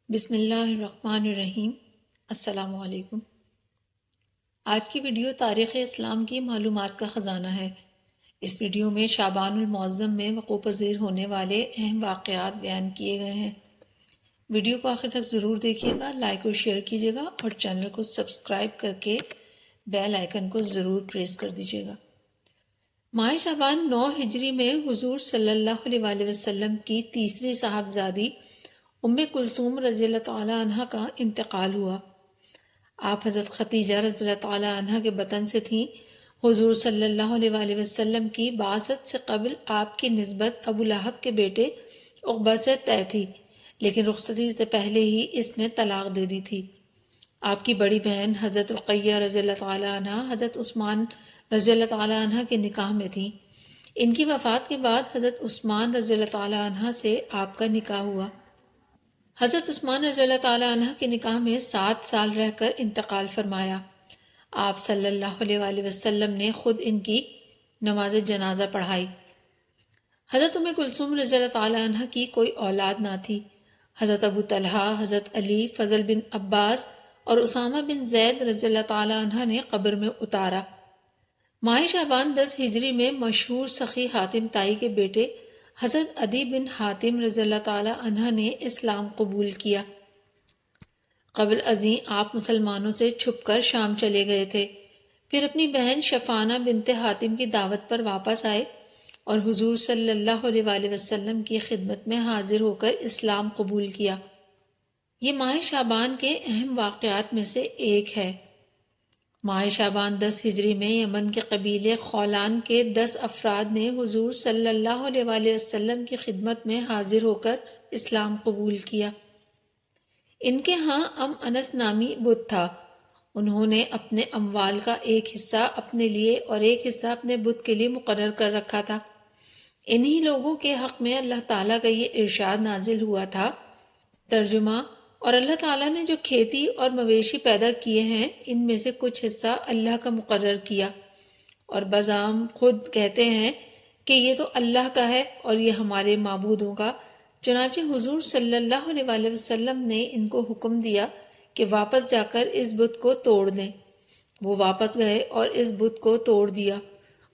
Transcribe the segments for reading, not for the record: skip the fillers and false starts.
بسم اللہ الرحمن الرحیم۔ السلام علیکم۔ آج کی ویڈیو تاریخ اسلام کی معلومات کا خزانہ ہے۔ اس ویڈیو میں شعبان المعظم میں وقوع پذیر ہونے والے اہم واقعات بیان کیے گئے ہیں۔ ویڈیو کو آخر تک ضرور دیکھیے گا، لائک اور شیئر کیجیے گا اور چینل کو سبسکرائب کر کے بیل آئیکن کو ضرور پریس کر دیجیے گا۔ ماہ شعبان 9 ہجری میں حضور صلی اللہ علیہ وآلہ وسلم کی تیسری صاحبزادی ام کلثوم رضی اللہ تعالی عنہ کا انتقال ہوا۔ آپ حضرت ختیجہ رضی اللہ تعالی عنہ کے بطن سے تھیں۔ حضور صلی اللہ علیہ وآلہ وسلم کی بعثت سے قبل آپ کی نسبت ابو لہب کے بیٹے عقبہ سے طے تھی، لیکن رخصتی سے پہلے ہی اس نے طلاق دے دی تھی۔ آپ کی بڑی بہن حضرت رقیہ رضی اللہ تعالی عنہ حضرت عثمان رضی اللہ تعالی عنہ کے نکاح میں تھیں۔ ان کی وفات کے بعد حضرت عثمان رضی اللہ تعالی عنہ سے آپ کا نکاح ہوا۔ حضرت عثمان رضی اللہ تعالیٰ عنہ کے نکاح میں 7 سال رہ کر انتقال فرمایا۔ آپ صلی اللہ علیہ وآلہ وسلم نے خود ان کی نماز جنازہ پڑھائی۔ حضرت ام کلثوم رضی اللہ تعالیٰ عنہ کی کوئی اولاد نہ تھی۔ حضرت ابو طلحہ، حضرت علی، فضل بن عباس اور اسامہ بن زید رضی اللہ تعالیٰ عنہ نے قبر میں اتارا۔ ماہ شعبان 10 ہجری میں مشہور سخی حاتم طائی کے بیٹے حضرت عدی بن حاتم رضی اللہ تعالی عنہ نے اسلام قبول کیا۔ قبل ازیں آپ مسلمانوں سے چھپ کر شام چلے گئے تھے، پھر اپنی بہن شفانہ بنت حاتم کی دعوت پر واپس آئے اور حضور صلی اللہ علیہ وآلہ وسلم کی خدمت میں حاضر ہو کر اسلام قبول کیا۔ یہ ماہ شعبان کے اہم واقعات میں سے ایک ہے۔ ماہ شعبان 10 ہجری میں یمن کے قبیلے خولان کے 10 افراد نے حضور صلی اللہ علیہ وآلہ وسلم کی خدمت میں حاضر ہو کر اسلام قبول کیا۔ ان کے ہاں انس نامی بت تھا۔ انہوں نے اپنے اموال کا ایک حصہ اپنے لیے اور ایک حصہ اپنے بت کے لیے مقرر کر رکھا تھا۔ انہی لوگوں کے حق میں اللہ تعالیٰ کا یہ ارشاد نازل ہوا تھا۔ ترجمہ: اور اللہ تعالیٰ نے جو کھیتی اور مویشی پیدا کیے ہیں ان میں سے کچھ حصہ اللہ کا مقرر کیا، اور بزعم خود کہتے ہیں کہ یہ تو اللہ کا ہے اور یہ ہمارے معبودوں کا۔ چنانچہ حضور صلی اللہ علیہ وآلہ وسلم نے ان کو حکم دیا کہ واپس جا کر اس بت کو توڑ دیں۔ وہ واپس گئے اور اس بت کو توڑ دیا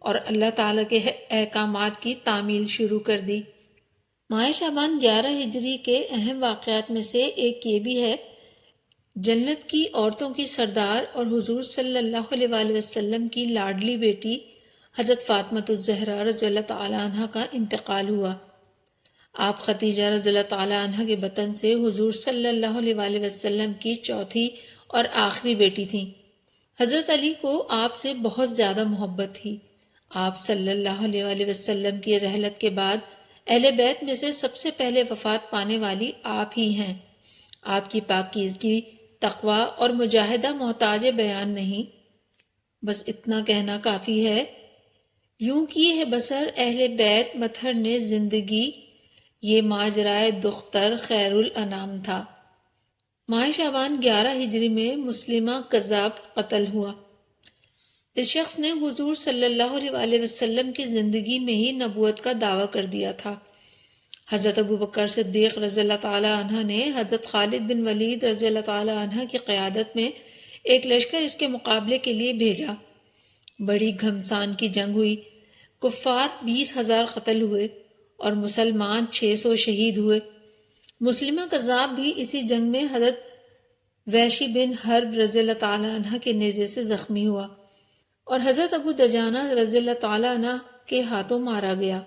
اور اللہ تعالیٰ کے احکامات کی تعمیل شروع کر دی۔ ماہ شعبان 11 ہجری کے اہم واقعات میں سے ایک یہ بھی ہے، جنت کی عورتوں کی سردار اور حضور صلی اللہ علیہ وآلہ وسلم کی لاڈلی بیٹی حضرت فاطمۃ الزہرا رضی اللہ تعالی عنہ کا انتقال ہوا۔ آپ ختیجہ رضی اللہ تعالی عنہ کے بطن سے حضور صلی اللہ علیہ وآلہ وسلم کی چوتھی اور آخری بیٹی تھیں۔ حضرت علی کو آپ سے بہت زیادہ محبت تھی۔ آپ صلی اللہ علیہ وآلہ وسلم کی رحلت کے بعد اہل بیت میں سے سب سے پہلے وفات پانے والی آپ ہی ہیں۔ آپ کی پاکیزگی، تقوی اور مجاہدہ محتاج بیان نہیں، بس اتنا کہنا کافی ہے۔ یوں کی ہے بسر اہل بیت مطہر نے زندگی، یہ ماجرائے دختر خیر الانام تھا۔ ماہ شعبان 11 ہجری میں مسلمہ کذاب قتل ہوا۔ اس شخص نے حضور صلی اللہ علیہ وآلہ وسلم کی زندگی میں ہی نبوت کا دعویٰ کر دیا تھا۔ حضرت ابو بکر صدیق رضی اللہ تعالی عنہ نے حضرت خالد بن ولید رضی اللہ تعالی عنہ کی قیادت میں ایک لشکر اس کے مقابلے کے لیے بھیجا۔ بڑی گھمسان کی جنگ ہوئی، کفار 20,000 قتل ہوئے اور مسلمان 600 شہید ہوئے۔ مسلمہ کذاب بھی اسی جنگ میں حضرت وحشی بن حرب رضی اللہ تعالی عنہ کے نیزے سے زخمی ہوا اور حضرت ابو دجانہ رضی اللہ تعالی عنہ کے ہاتھوں مارا گیا۔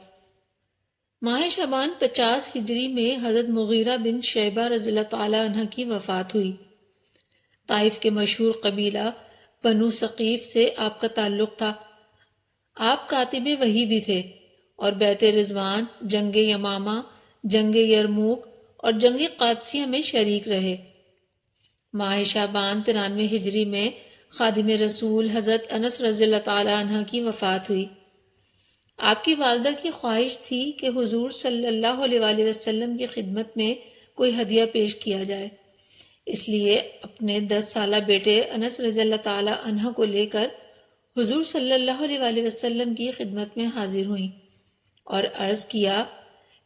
ماہ شعبان 50 ہجری میں حضرت مغیرہ بن شیبہ رضی اللہ تعالی عنہ کی وفات ہوئی۔ طائف کے مشہور قبیلہ بنو ثقیف سے آپ کا تعلق تھا۔ آپ کاتب وحی بھی تھے اور بیعت رضوان، جنگ یمامہ، جنگ یرموک اور جنگ قادسیہ میں شریک رہے۔ ماہ شعبان 93 ہجری میں خادم رسول حضرت انس رضی اللہ تعالی عنہ کی وفات ہوئی۔ آپ کی والدہ کی خواہش تھی کہ حضور صلی اللہ علیہ وآلہ وسلم کی خدمت میں کوئی ہدیہ پیش کیا جائے، اس لیے اپنے 10 سالہ بیٹے انس رضی اللہ تعالی عنہ کو لے کر حضور صلی اللہ علیہ وآلہ وسلم کی خدمت میں حاضر ہوئیں اور عرض کیا،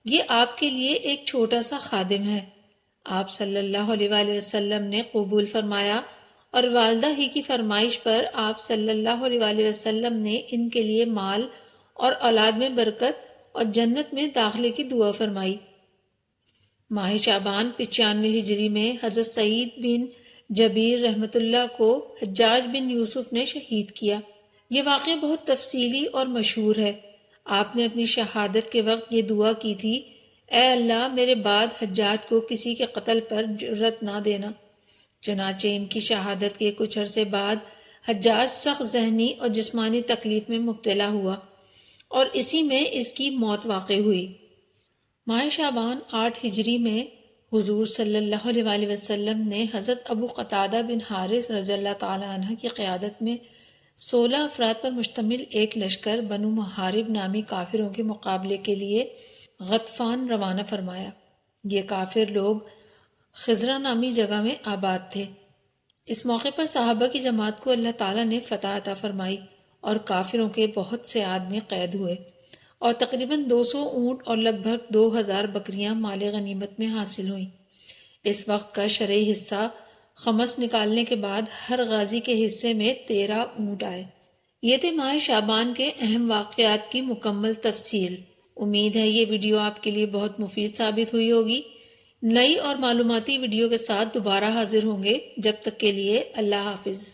یہ آپ کے لیے ایک چھوٹا سا خادم ہے، آپ صلی اللہ علیہ وآلہ وسلم نے قبول فرمایا اور والدہ ہی کی فرمائش پر آپ صلی اللہ علیہ وآلہ وسلم نے ان کے لیے مال اور اولاد میں برکت اور جنت میں داخلے کی دعا فرمائی۔ ماہ شعبان 95 ہجری میں حضرت سعید بن جبیر رحمۃ اللہ کو حجاج بن یوسف نے شہید کیا۔ یہ واقعہ بہت تفصیلی اور مشہور ہے۔ آپ نے اپنی شہادت کے وقت یہ دعا کی تھی، اے اللہ میرے بعد حجاج کو کسی کے قتل پر جرأت نہ دینا۔ چنانچہ ان کی شہادت کے کچھ عرصے بعد حجاج سخت ذہنی اور جسمانی تکلیف میں مبتلا ہوا اور اسی میں اس کی موت واقع ہوئی۔ ماہ شعبان 8 ہجری میں حضور صلی اللہ علیہ وآلہ وسلم نے حضرت ابو قتادہ بن حارث رضی اللہ تعالی عنہ کی قیادت میں 16 افراد پر مشتمل ایک لشکر بنو محارب نامی کافروں کے مقابلے کے لیے غطفان روانہ فرمایا۔ یہ کافر لوگ خزرہ نامی جگہ میں آباد تھے۔ اس موقع پر صحابہ کی جماعت کو اللہ تعالیٰ نے فتح عطا فرمائی اور کافروں کے بہت سے آدمی قید ہوئے اور تقریباً 200 اونٹ اور لگ بھگ 2000 بکریاں مال غنیمت میں حاصل ہوئیں۔ اس وقت کا شرعی حصہ خمس نکالنے کے بعد ہر غازی کے حصے میں 13 اونٹ آئے۔ یہ تھے ماہ شعبان کے اہم واقعات کی مکمل تفصیل۔ امید ہے یہ ویڈیو آپ کے لیے بہت مفید ثابت ہوئی ہوگی۔ نئی اور معلوماتی ویڈیو کے ساتھ دوبارہ حاضر ہوں گے۔ جب تک کے لیے اللہ حافظ۔